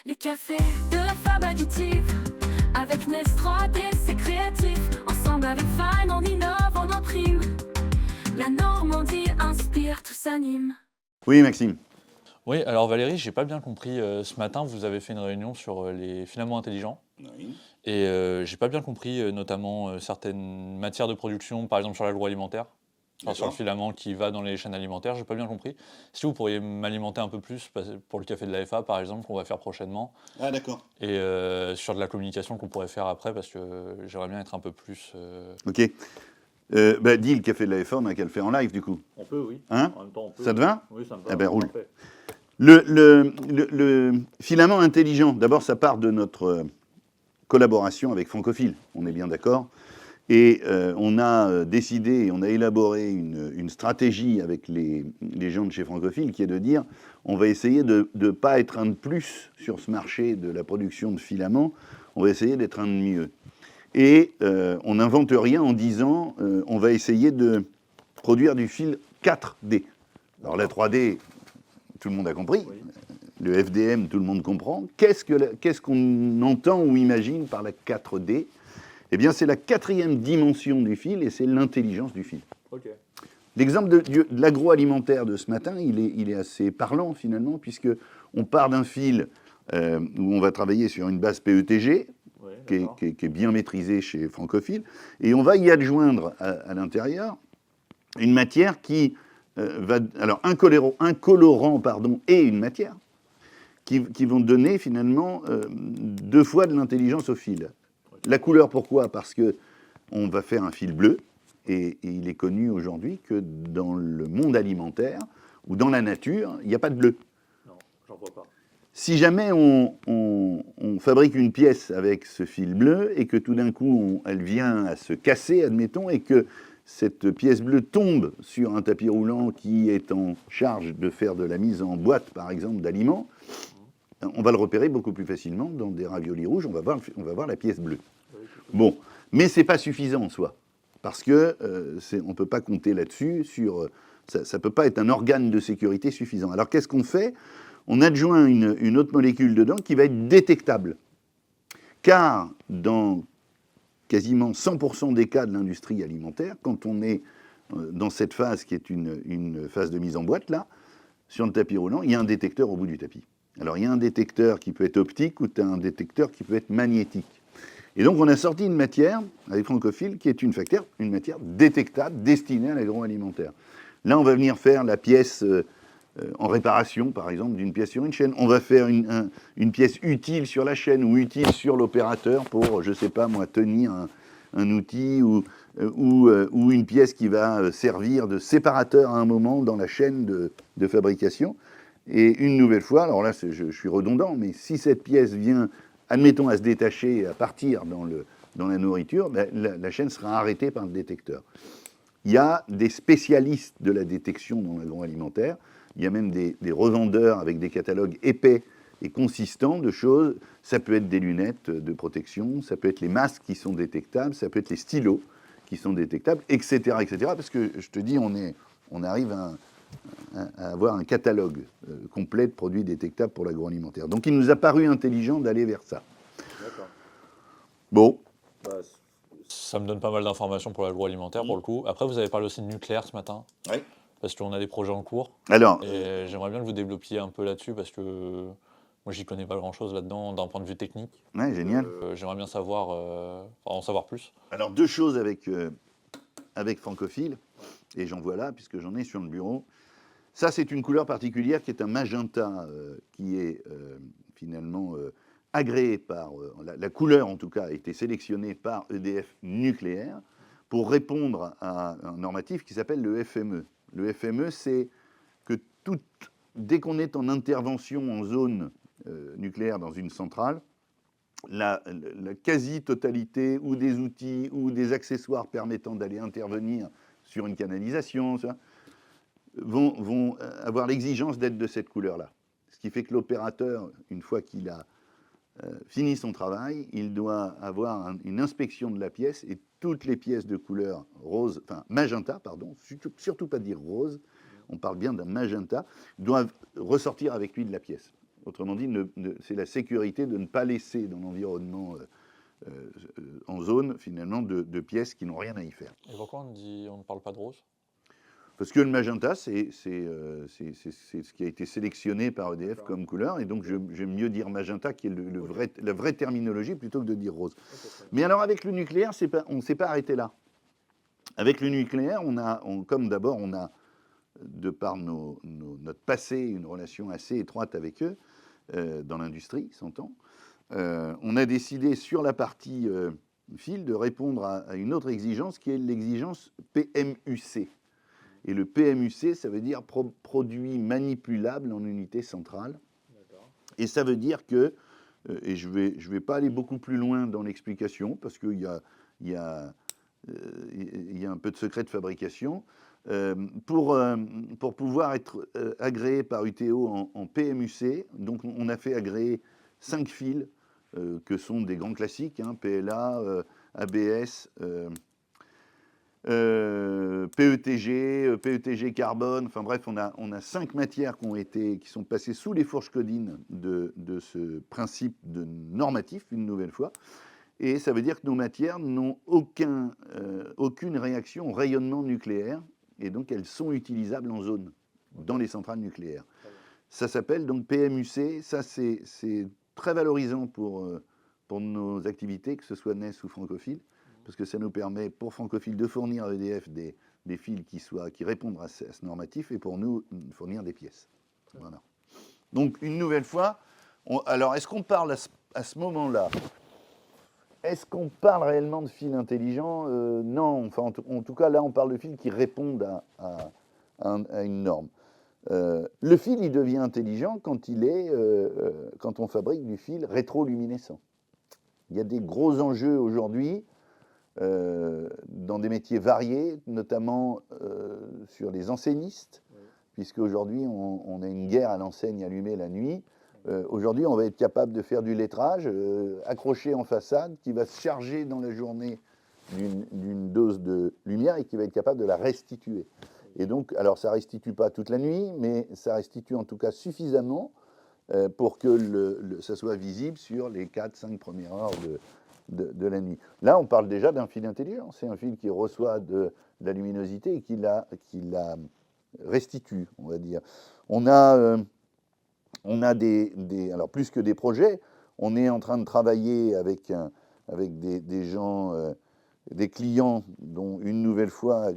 Les cafés de la Fab Additive. Avec Nes3D, c'est créatif. Ensemble avec Fine, on innove, on imprime. La Normandie inspire, tout s'anime. Oui, Maxime. Oui, alors Valérie, j'ai pas bien compris. Ce matin, vous avez fait une réunion sur les filaments intelligents. Oui. Et j'ai pas bien compris, notamment certaines matières de production, par exemple sur l'agroalimentaire, enfin, sur le D'accord. filament qui va dans les chaînes alimentaires, j'ai pas bien compris. Si vous pourriez m'alimenter un peu plus pour le café de la FA, par exemple, qu'on va faire prochainement, Ah, d'accord. et sur de la communication qu'on pourrait faire après, parce que j'aimerais bien être un peu plus. Ok. Dis le café de la FA, on n'a qu'à le faire en live du coup. On peut, oui. Hein? En même temps, on peut. Ça te va? Oui, ça me va. Eh ben, roule. Parfait. Le filament intelligent, d'abord, ça part de notre collaboration avec Francophile, on est bien d'accord. Et on a décidé, on a élaboré une stratégie avec les gens de chez Francophile qui est de dire on va essayer de ne pas être un de plus sur ce marché de la production de filaments, on va essayer d'être un de mieux. Et on n'invente rien en disant on va essayer de produire du fil 4D. Alors la 3D, tout le monde a compris. Oui. Le FDM, tout le monde comprend. Qu'est-ce qu'on entend ou imagine par la 4D? Eh bien, c'est la quatrième dimension du fil et c'est l'intelligence du fil. Ok. L'exemple de l'agroalimentaire de ce matin, il est assez parlant finalement, puisque on part d'un fil où on va travailler sur une base PETG, Oui, qui est bien maîtrisée chez Francophile, et on va y adjoindre à l'intérieur une matière qui va... Alors, un colorant et une matière qui vont donner finalement deux fois de l'intelligence au fil. La couleur, pourquoi? Parce que on va faire un fil bleu, et il est connu aujourd'hui que dans le monde alimentaire ou dans la nature, il n'y a pas de bleu. Non, j'en vois pas. Si jamais on fabrique une pièce avec ce fil bleu et que tout d'un coup elle vient à se casser, admettons, et que cette pièce bleue tombe sur un tapis roulant qui est en charge de faire de la mise en boîte, par exemple, d'aliments, on va le repérer beaucoup plus facilement dans des raviolis rouges, on va voir la pièce bleue. Bon, mais c'est pas suffisant en soi, parce que on ne peut pas compter là-dessus, ça ne peut pas être un organe de sécurité suffisant. Alors qu'est-ce qu'on fait? On adjoint une autre molécule dedans qui va être détectable. Car dans quasiment 100% des cas de l'industrie alimentaire, quand on est dans cette phase qui est une phase de mise en boîte, là, sur le tapis roulant, il y a un détecteur au bout du tapis. Alors il y a un détecteur qui peut être optique ou un détecteur qui peut être magnétique. Et donc on a sorti une matière, avec Francophile, qui est une matière détectable destinée à l'agroalimentaire. Là, on va venir faire la pièce en réparation, par exemple, d'une pièce sur une chaîne. On va faire une pièce utile sur la chaîne ou utile sur l'opérateur pour, je ne sais pas moi, tenir un outil ou une pièce qui va servir de séparateur à un moment dans la chaîne de fabrication. Et une nouvelle fois, alors là, je suis redondant, mais si cette pièce vient, admettons, à se détacher et à partir dans la nourriture, ben, la chaîne sera arrêtée par le détecteur. Il y a des spécialistes de la détection dans l'agroalimentaire. Il y a même des revendeurs avec des catalogues épais et consistants de choses. Ça peut être des lunettes de protection, ça peut être les masques qui sont détectables, ça peut être les stylos qui sont détectables, etc., etc. Parce que je te dis, on arrive à avoir un catalogue complet de produits détectables pour l'agroalimentaire. Donc il nous a paru intelligent d'aller vers ça. D'accord. Bon. Ça me donne pas mal d'informations pour l'agroalimentaire, pour le coup. Après, vous avez parlé aussi de nucléaire ce matin. Oui. Parce qu'on a des projets en cours. Alors, et j'aimerais bien que vous développiez un peu là-dessus, parce que moi, j'y connais pas grand-chose là-dedans, d'un point de vue technique. Ouais, génial. J'aimerais bien en savoir plus. Alors, deux choses avec Francophile, et j'en vois là, puisque j'en ai sur le bureau. Ça, c'est une couleur particulière qui est un magenta, qui est finalement agréé par... la couleur, en tout cas, a été sélectionnée par EDF Nucléaire pour répondre à un normatif qui s'appelle le FME. Le FME, c'est que dès qu'on est en intervention en zone nucléaire dans une centrale, la quasi-totalité ou des outils ou des accessoires permettant d'aller intervenir sur une canalisation, ça, vont avoir l'exigence d'être de cette couleur-là. Ce qui fait que l'opérateur, une fois qu'il a fini son travail, il doit avoir une inspection de la pièce et toutes les pièces de couleur rose, enfin magenta, pardon, surtout pas dire rose, on parle bien d'un magenta, doivent ressortir avec lui de la pièce. Autrement dit, c'est la sécurité de ne pas laisser dans l'environnement en zone, finalement, de pièces qui n'ont rien à y faire. Et pourquoi on ne parle pas de rose? Parce que le magenta, c'est ce qui a été sélectionné par EDF comme couleur, et donc j'aime mieux dire magenta, qui est la vraie terminologie, plutôt que de dire rose. Mais alors avec le nucléaire, on ne s'est pas arrêté là. Avec le nucléaire, comme d'abord on a, de par notre passé, une relation assez étroite avec eux, dans l'industrie, s'entend, on a décidé sur la partie fil de répondre à une autre exigence, qui est l'exigence PMUC. Et le PMUC, ça veut dire produit manipulable en unité centrale. Et ça veut dire que, et je vais pas aller beaucoup plus loin dans l'explication, parce qu'il y a un peu de secret de fabrication, pour pouvoir être agréé par UTO en PMUC, donc on a fait agréer 5 fils, que sont des grands classiques, hein, PLA, ABS, PETG, PETG carbone, enfin bref, on a 5 matières qui sont passées sous les fourches codines de ce principe de normatif, une nouvelle fois. Et ça veut dire que nos matières n'ont aucune réaction au rayonnement nucléaire, et donc elles sont utilisables en zone, dans les centrales nucléaires. Ça s'appelle donc PMUC, ça c'est très valorisant pour nos activités, que ce soit NES ou Francophile, parce que ça nous permet, pour Francophile, de fournir à EDF des fils qui répondent à ce normatif, et pour nous, de fournir des pièces. Voilà. Donc, une nouvelle fois, alors, est-ce qu'on parle à ce moment-là, est-ce qu'on parle réellement de fils intelligents? Non, enfin, en tout cas, là, on parle de fils qui répondent à une norme. Le fil, il devient intelligent quand on fabrique du fil rétroluminescent. Il y a des gros enjeux aujourd'hui, dans des métiers variés, notamment sur les enseignistes, puisque aujourd'hui on a une guerre à l'enseigne allumée la nuit. Aujourd'hui, on va être capable de faire du lettrage accroché en façade, qui va se charger dans la journée d'une dose de lumière et qui va être capable de la restituer. Et donc, alors ça ne restitue pas toute la nuit, mais ça restitue en tout cas suffisamment pour que ça soit visible sur les 4-5 premières heures de la nuit. Là, on parle déjà d'un fil intelligent. C'est un fil qui reçoit de la luminosité et qui la restitue, on va dire. On a alors plus que des projets, on est en train de travailler avec des gens, des clients, dont une nouvelle fois,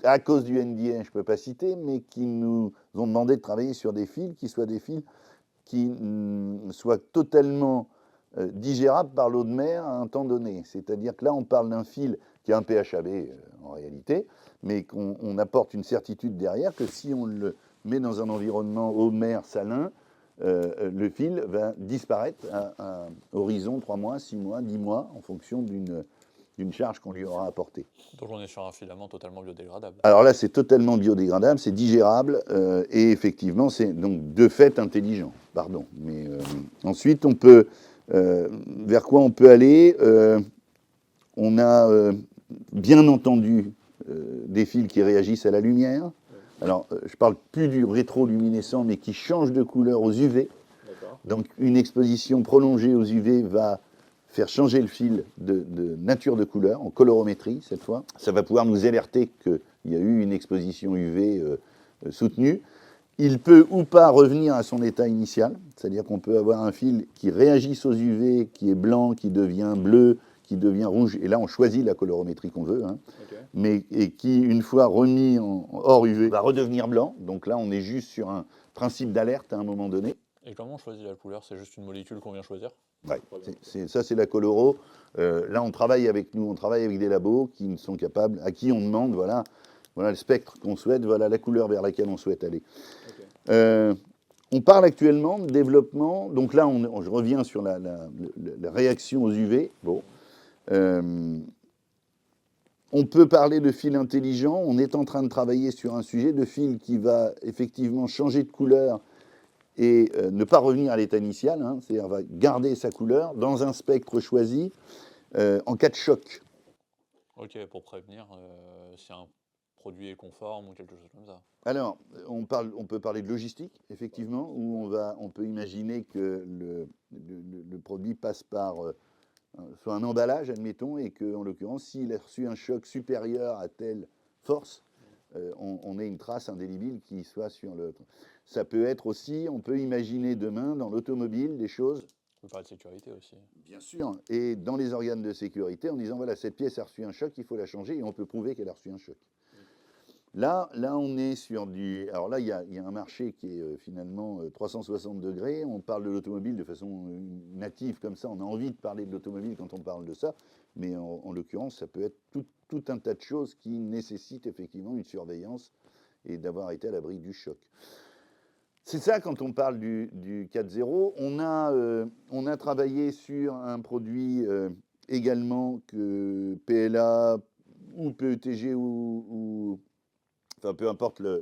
à cause du NDA, je ne peux pas citer, mais qui nous ont demandé de travailler sur des fils qui soient totalement digérable par l'eau de mer à un temps donné. C'est-à-dire que là, on parle d'un fil qui a un pH AB en réalité, mais qu'on apporte une certitude derrière que si on le met dans un environnement eau de mer salin, le fil va disparaître à horizon 3 mois, 6 mois, 10 mois, en fonction d'une charge qu'on lui aura apportée. Donc on est sur un filament totalement biodégradable. Alors là, c'est totalement biodégradable, c'est digérable, et effectivement, c'est donc de fait intelligent. Pardon. Mais ensuite, on peut... vers quoi on peut aller? On a bien entendu des fils qui réagissent à la lumière. Alors, je ne parle plus du rétroluminescent, mais qui change de couleur aux UV. Donc, une exposition prolongée aux UV va faire changer le fil de nature de couleur, en colorométrie cette fois. Ça va pouvoir nous alerter qu'il y a eu une exposition UV soutenue. Il peut ou pas revenir à son état initial, c'est-à-dire qu'on peut avoir un fil qui réagisse aux UV, qui est blanc, qui devient bleu, qui devient rouge, et là on choisit la colorométrie qu'on veut, hein, mais, et qui, une fois remis hors UV, va redevenir blanc. Donc là on est juste sur un principe d'alerte à un moment donné. Et comment on choisit la couleur? C'est juste une molécule qu'on vient choisir? Ouais, ça c'est la coloro. Là on travaille avec des labos qui sont capables, à qui on demande, voilà le spectre qu'on souhaite, voilà la couleur vers laquelle on souhaite aller. On parle actuellement de développement, donc là je reviens sur la réaction aux UV. Bon. On peut parler de fil intelligent, on est en train de travailler sur un sujet de fil qui va effectivement changer de couleur et ne pas revenir à l'état initial, hein, c'est-à-dire va garder sa couleur dans un spectre choisi en cas de choc. Ok, pour prévenir, si un produit est conforme ou quelque chose comme ça. Alors, on peut parler de logistique, effectivement, où on peut imaginer que le produit passe par soit un emballage, admettons, et qu'en l'occurrence, s'il a reçu un choc supérieur à telle force, on ait une trace indélébile qui soit sur le... Ça peut être aussi, on peut imaginer demain, dans l'automobile, des choses... On peut parler de sécurité aussi. Bien sûr, et dans les organes de sécurité, en disant, voilà, cette pièce a reçu un choc, il faut la changer, et on peut prouver qu'elle a reçu un choc. Là, on est sur du... Alors là, il y a un marché qui est finalement 360 degrés. On parle de l'automobile de façon native, comme ça. On a envie de parler de l'automobile quand on parle de ça. Mais en l'occurrence, ça peut être tout un tas de choses qui nécessitent effectivement une surveillance et d'avoir été à l'abri du choc. C'est ça quand on parle du 4.0. On a travaillé sur un produit également que PLA ou PETG ou enfin peu importe la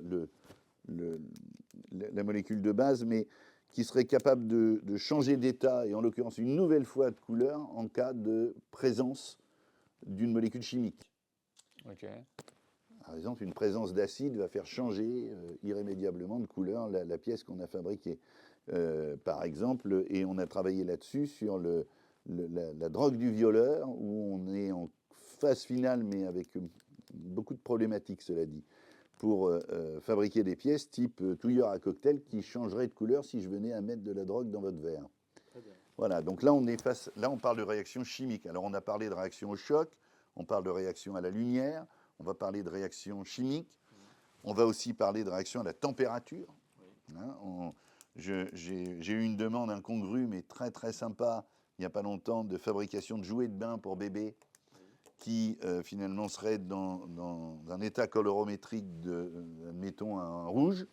molécule de base, mais qui serait capable de changer d'état, et en l'occurrence une nouvelle fois de couleur, en cas de présence d'une molécule chimique. Ok. Par exemple, une présence d'acide va faire changer irrémédiablement de couleur la pièce qu'on a fabriquée. Par exemple, et on a travaillé là-dessus sur la drogue du violeur, où on est en phase finale, mais avec beaucoup de problématiques, cela dit, pour fabriquer des pièces type touilleur à cocktail qui changerait de couleur si je venais à mettre de la drogue dans votre verre. Très bien. Voilà, donc là on parle de réaction chimique. Alors on a parlé de réaction au choc, on parle de réaction à la lumière, on va parler de réaction chimique, on va aussi parler de réaction à la température. Hein, j'ai eu une demande incongrue mais très très sympa il n'y a pas longtemps de fabrication de jouets de bain pour bébés qui finalement serait dans un état colorométrique de, admettons, un rouge,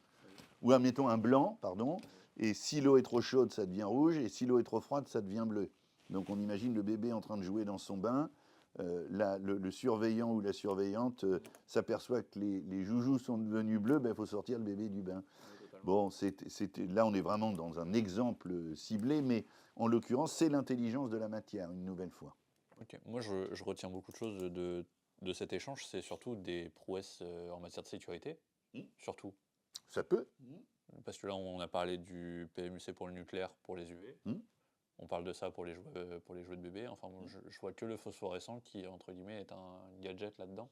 ou admettons un blanc, pardon, et si l'eau est trop chaude, ça devient rouge, et si l'eau est trop froide, ça devient bleu. Donc on imagine le bébé en train de jouer dans son bain, le surveillant ou la surveillante s'aperçoit que les joujoux sont devenus bleus, il faut sortir le bébé du bain. Bon, là on est vraiment dans un exemple ciblé, mais en l'occurrence, c'est l'intelligence de la matière, une nouvelle fois. Ok. Moi, je retiens beaucoup de choses de cet échange. C'est surtout des prouesses en matière de sécurité. Surtout. Ça peut. Parce que là, on a parlé du PMUC pour le nucléaire, pour les UV. On parle de ça pour les jouets de bébé. Enfin, bon, je vois que le phosphorescent qui, entre guillemets, est un gadget là-dedans.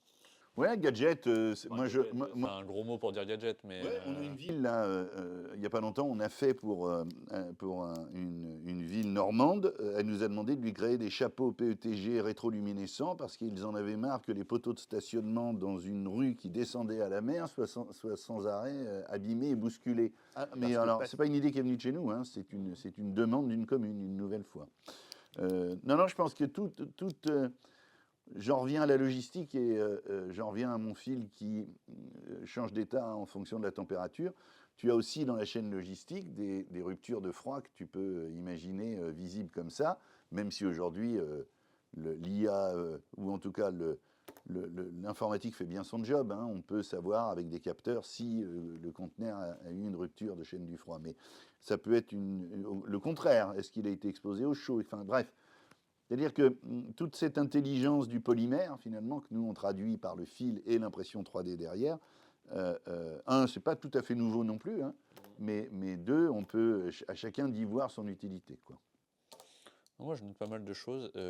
Ouais, gadget. Enfin, c'est un gros mot pour dire gadget, mais... Ouais, on a une ville là, il n'y a pas longtemps, on a fait pour une ville normande, elle nous a demandé de lui créer des chapeaux PETG rétroluminescents parce qu'ils en avaient marre que les poteaux de stationnement dans une rue qui descendait à la mer soient sans arrêt abîmés et bousculés. Mais alors, c'est pas une idée qui est venue de chez nous, hein, c'est une demande d'une commune, une nouvelle fois. Non, je pense que j'en reviens à la logistique et j'en reviens à mon fil qui change d'état en fonction de la température. Tu as aussi dans la chaîne logistique des ruptures de froid que tu peux imaginer visibles comme ça, même si aujourd'hui l'IA, ou en tout cas l'informatique fait bien son job, hein, on peut savoir avec des capteurs si le conteneur a eu une rupture de chaîne du froid. Mais ça peut être le contraire, est-ce qu'il a été exposé au chaud? Enfin bref. C'est-à-dire que toute cette intelligence du polymère, finalement, que nous on traduit par le fil et l'impression 3D derrière, c'est pas tout à fait nouveau non plus, hein, mais deux, on peut à chacun d'y voir son utilité, quoi. Moi, je note pas mal de choses. Du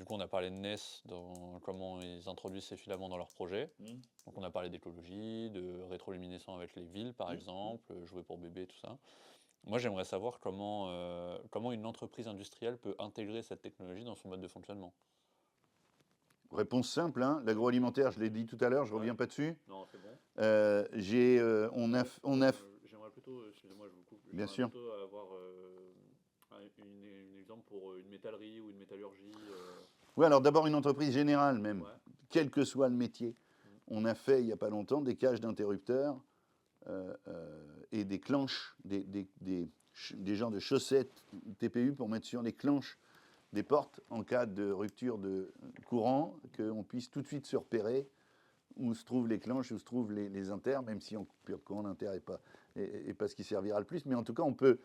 coup, on a parlé de NES dans comment ils introduisent ces filaments dans leurs projets. Donc, on a parlé d'écologie, de rétroluminescence avec les villes, par exemple, jouets pour bébés, tout ça. Moi, j'aimerais savoir comment une entreprise industrielle peut intégrer cette technologie dans son mode de fonctionnement. Réponse simple, hein, l'agroalimentaire, je l'ai dit tout à l'heure, je ne reviens pas dessus. Non, c'est bon. J'aimerais plutôt, excusez-moi, je vous coupe. Bien sûr. Plutôt avoir un exemple pour une métallerie ou une métallurgie. Oui, alors d'abord une entreprise générale même, Ouais. quel que soit le métier. On a fait il n'y a pas longtemps des cages d'interrupteurs et des clenches, des genres de chaussettes TPU pour mettre sur les clenches des portes en cas de rupture de courant, qu'on puisse tout de suite se repérer où se trouvent les clenches, où se trouvent les inters, même si en coupure de courant l'inter n'est pas ce qui servira le plus. Mais en tout cas, on peut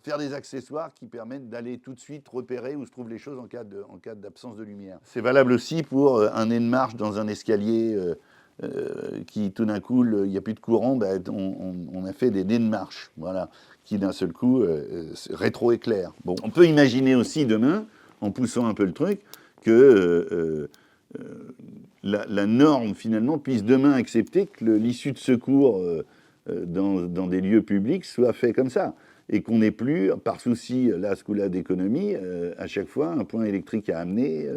faire des accessoires qui permettent d'aller tout de suite repérer où se trouvent les choses en cas d'absence de lumière. C'est valable aussi pour un nez de marche dans un escalier qui, tout d'un coup, il n'y a plus de courant, ben, on a fait des nez de marche, voilà, qui d'un seul coup rétroéclairent. Bon, on peut imaginer aussi demain, en poussant un peu le truc, que la norme, finalement, puisse demain accepter que l'issue de secours dans des lieux publics soit fait comme ça. Et qu'on n'ait plus, par souci, là, ce coup-là d'économie, à chaque fois, un point électrique à amener,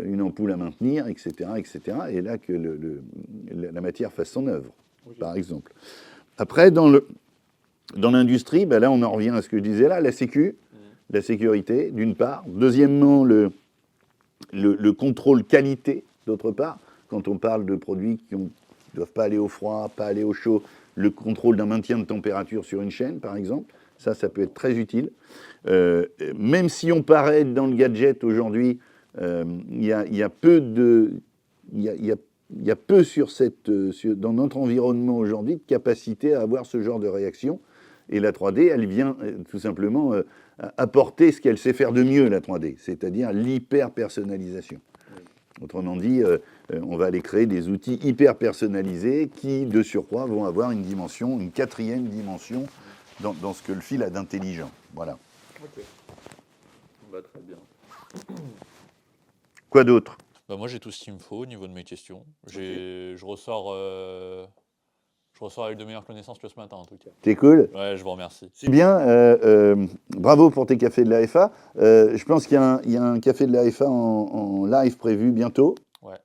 une ampoule à maintenir, etc., etc. Et là, que la matière fasse son œuvre, par exemple. Après, dans l'industrie, ben là, on en revient à ce que je disais là, la sécurité, d'une part. Deuxièmement, le contrôle qualité, d'autre part. Quand on parle de produits qui ne doivent pas aller au froid, pas aller au chaud, le contrôle d'un maintien de température sur une chaîne, par exemple, ça peut être très utile. Même si on paraît dans le gadget aujourd'hui, il y a peu dans notre environnement aujourd'hui de capacité à avoir ce genre de réaction. Et la 3D, elle vient tout simplement apporter ce qu'elle sait faire de mieux, la 3D, c'est-à-dire l'hyper-personnalisation. Autrement dit, on va aller créer des outils hyper personnalisés qui, de surcroît, vont avoir une dimension, une quatrième dimension dans ce que le fil a d'intelligent. Voilà. Ok. Bah, très bien. Quoi d'autre? Bah, moi, j'ai tout ce qu'il me faut au niveau de mes questions. Je ressors avec de meilleures connaissances que ce matin, en tout cas. C'est cool. Ouais, je vous remercie. C'est bien. Bravo pour tes cafés de l'AFA. Je pense qu'il y a un café de l'AFA en live prévu bientôt. Ouais.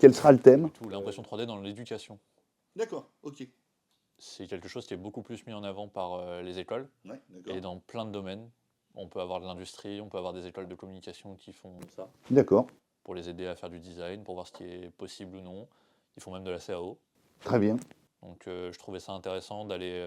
Quel sera le thème? L'impression 3D dans l'éducation. D'accord, ok. C'est quelque chose qui est beaucoup plus mis en avant par les écoles. Ouais, Et dans plein de domaines. On peut avoir de l'industrie, on peut avoir des écoles de communication qui font ça. D'accord. Pour les aider à faire du design, pour voir ce qui est possible ou non. Ils font même de la CAO. Très bien. Donc je trouvais ça intéressant d'aller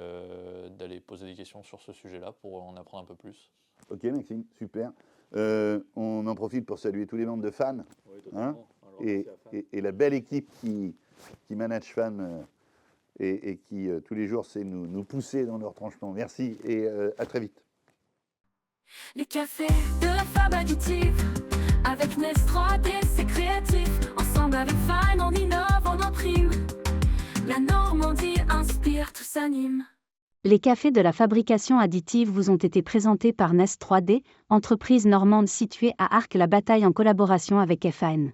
poser des questions sur ce sujet-là pour en apprendre un peu plus. Ok Maxime, super. On en profite pour saluer tous les membres de FAN, Oui, totalement. et la belle équipe qui manage FAN et qui tous les jours sait nous pousser dans leur tranchement. Merci et à très vite. Les cafés de la Fab Additive. Avec Nest 3D, c'est créatif. Ensemble avec Fine, on innove, on imprime. La Normandie inspire, tout s'anime. Les cafés de la fabrication additive vous ont été présentés par Nest 3D, entreprise normande située à Arques-la-Bataille en collaboration avec FAN.